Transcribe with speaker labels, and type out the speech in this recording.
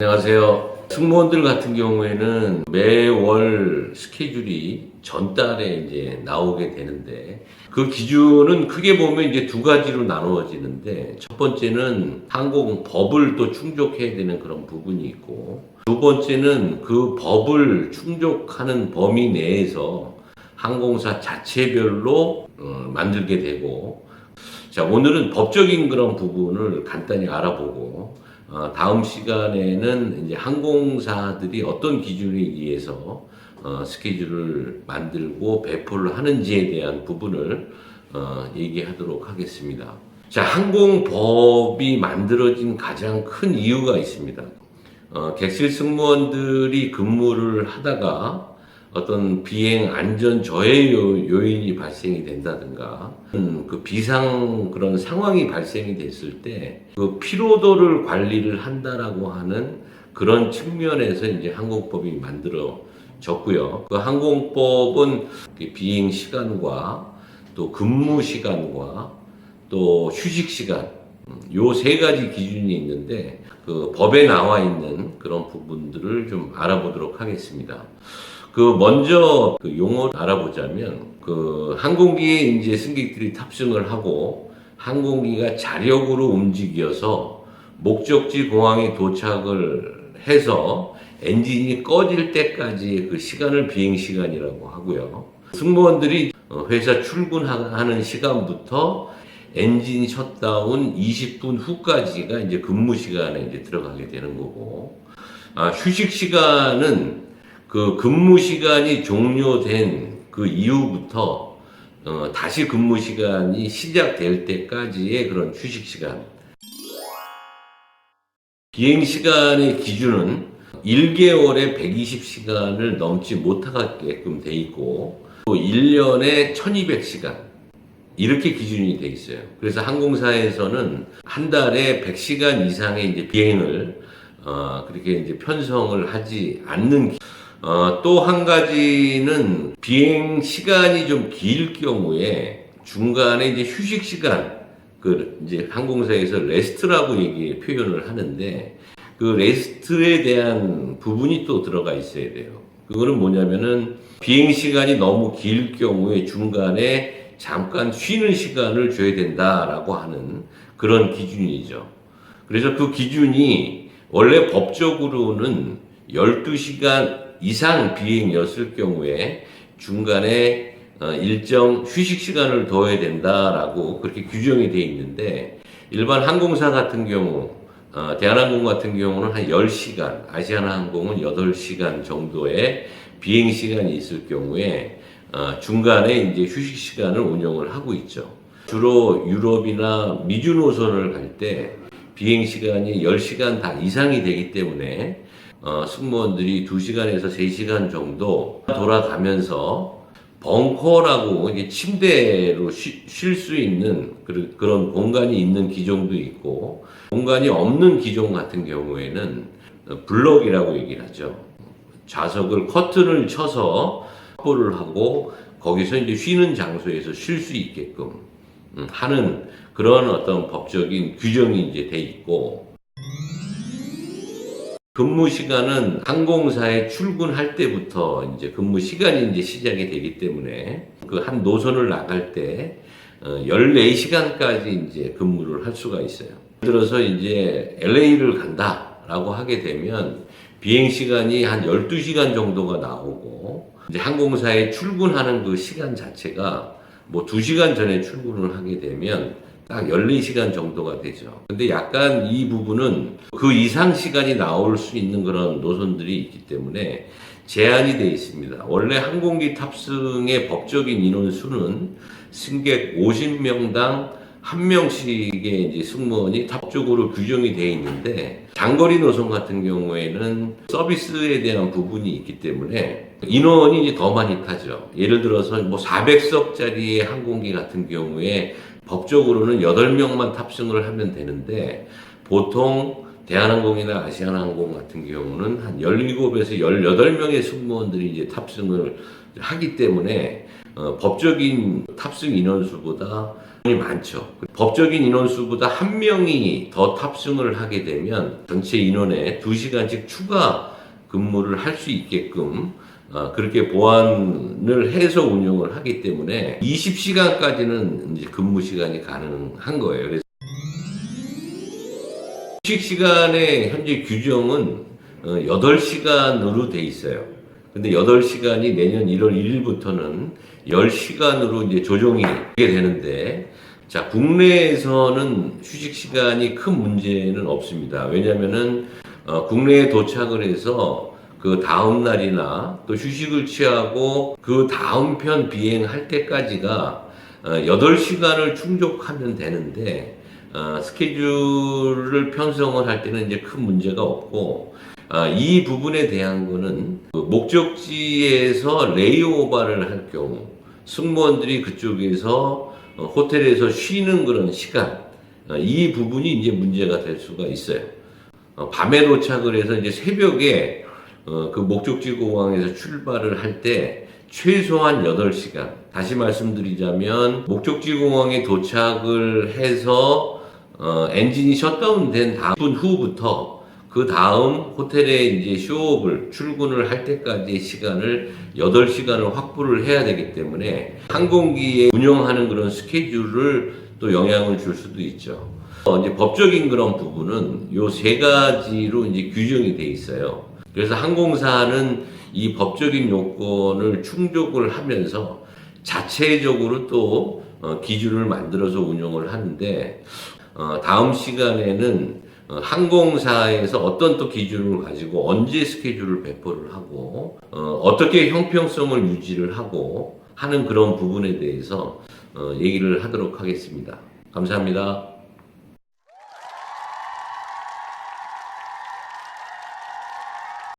Speaker 1: 안녕하세요. 승무원들 같은 경우에는 매월 스케줄이 전달에 이제 나오게 되는데, 그 기준은 크게 보면 이제 두 가지로 나누어지는데, 첫 번째는 항공법을 또 충족해야 되는 그런 부분이 있고, 두 번째는 그 법을 충족하는 범위 내에서 항공사 자체별로 만들게 되고, 자, 오늘은 법적인 그런 부분을 간단히 알아보고, 다음 시간에는 이제 항공사들이 어떤 기준에 의해서 스케줄을 만들고 배포를 하는지에 대한 부분을 얘기하도록 하겠습니다. 자, 항공법이 만들어진 가장 큰 이유가 있습니다. 객실 승무원들이 근무를 하다가 어떤 비행 안전 저해 요인이 발생이 된다든가, 그 비상 그런 상황이 발생이 됐을 때 그 피로도를 관리를 한다라고 하는 그런 측면에서 이제 항공법이 만들어졌고요. 그 항공법은 비행 시간과 또 근무 시간과 또 휴식 시간, 요 세 가지 기준이 있는데, 그 법에 나와 있는 그런 부분들을 좀 알아보도록 하겠습니다. 먼저 그 용어를 알아보자면, 항공기에 이제 승객들이 탑승을 하고 항공기가 자력으로 움직여서 목적지 공항에 도착을 해서 엔진이 꺼질 때까지의 그 시간을 비행 시간이라고 하고요. 승무원들이 회사 출근하는 시간부터 엔진 셧다운 20분 후까지가 이제 근무 시간에 이제 들어가게 되는 거고, 휴식 시간은 그 근무 시간이 종료된 그 이후부터 다시 근무 시간이 시작될 때까지의 그런 휴식 시간. 비행 시간의 기준은 1개월에 120시간을 넘지 못하게끔 돼 있고, 또 1년에 1200시간. 이렇게 기준이 돼 있어요. 그래서 항공사에서는 한 달에 100시간 이상의 이제 비행을 그렇게 이제 편성을 하지 않는. 또 한 가지는 비행 시간이 좀 길 경우에 중간에 이제 휴식 시간, 이제 항공사에서 레스트라고 표현을 하는데, 그 레스트에 대한 부분이 또 들어가 있어야 돼요. 그거는 뭐냐면은 비행 시간이 너무 길 경우에 중간에 잠깐 쉬는 시간을 줘야 된다라고 하는 그런 기준이죠. 그래서 그 기준이 원래 법적으로는 12시간 이상 비행이었을 경우에 중간에 일정 휴식 시간을 둬야 된다라고 그렇게 규정이 되어 있는데, 일반 항공사 같은 경우, 대한항공 같은 경우는 한 10시간, 아시아나항공은 8시간 정도의 비행 시간이 있을 경우에 중간에 이제 휴식 시간을 운영을 하고 있죠. 주로 유럽이나 미주 노선을 갈 때 비행 시간이 10시간 다 이상이 되기 때문에 승무원들이 2시간에서 3시간 정도 돌아가면서 벙커라고 이게 침대로 쉴 수 있는 그런 공간이 있는 기종도 있고, 공간이 없는 기종 같은 경우에는 블럭이라고 얘기를 하죠. 좌석을 커튼을 쳐서 확보를 하고 거기서 이제 쉬는 장소에서 쉴 수 있게끔 하는 그런 어떤 법적인 규정이 이제 돼 있고, 근무 시간은 항공사에 출근할 때부터 이제 근무 시간이 이제 시작이 되기 때문에 그 한 노선을 나갈 때 14시간까지 이제 근무를 할 수가 있어요. 예를 들어서 이제 LA를 간다라고 하게 되면 비행 시간이 한 12시간 정도가 나오고, 이제 항공사에 출근하는 그 시간 자체가 뭐 2시간 전에 출근을 하게 되면 딱 14시간 정도가 되죠. 근데 약간 이 부분은 그 이상 시간이 나올 수 있는 그런 노선들이 있기 때문에 제한이 되어 있습니다. 원래 항공기 탑승의 법적인 인원수는 승객 50명당 1명씩의 이제 승무원이 법적으로 규정이 되어 있는데, 장거리 노선 같은 경우에는 서비스에 대한 부분이 있기 때문에 인원이 이제 더 많이 타죠. 예를 들어서 뭐 400석짜리의 항공기 같은 경우에 법적으로는 8명만 탑승을 하면 되는데, 보통 대한항공이나 아시아나항공 같은 경우는 한 17에서 18명의 승무원들이 이제 탑승을 하기 때문에 법적인 탑승 인원수보다 많죠. 법적인 인원수보다 한 명이 더 탑승을 하게 되면 전체 인원에 2시간씩 추가 근무를 할 수 있게끔 그렇게 보완을 해서 운영을 하기 때문에 20시간까지는 이제 근무 시간이 가능한 거예요. 그래서 휴식 시간의 현재 규정은 8시간으로 돼 있어요. 근데 8시간이 내년 1월 1일부터는 10시간으로 이제 조정이 되게 되는데, 자, 국내에서는 휴식 시간이 큰 문제는 없습니다. 왜냐면은, 국내에 도착을 해서 그 다음 날이나 또 휴식을 취하고 그 다음 편 비행할 때까지가 8시간을 충족하면 되는데, 스케줄을 편성을 할 때는 이제 큰 문제가 없고, 이 부분에 대한 거는 그 목적지에서 레이오버를 할 경우 승무원들이 그쪽에서 호텔에서 쉬는 그런 시간, 이 부분이 이제 문제가 될 수가 있어요. 밤에 도착을 해서 이제 새벽에 그 목적지 공항에서 출발을 할 때 최소한 8시간, 다시 말씀드리자면 목적지 공항에 도착을 해서 엔진이 셧다운된 다음 분 후부터 그 다음 호텔에 이제 쇼업을 출근을 할 때까지의 시간을 8시간을 확보를 해야 되기 때문에 항공기에 운영하는 그런 스케줄을 또 영향을 줄 수도 있죠. 이제 법적인 그런 부분은 요 3가지로 이제 규정이 돼 있어요. 그래서 항공사는 이 법적인 요건을 충족을 하면서 자체적으로 또 기준을 만들어서 운영을 하는데, 다음 시간에는 항공사에서 어떤 또 기준을 가지고 언제 스케줄을 배포를 하고 어떻게 형평성을 유지를 하고 하는 그런 부분에 대해서 얘기를 하도록 하겠습니다. 감사합니다.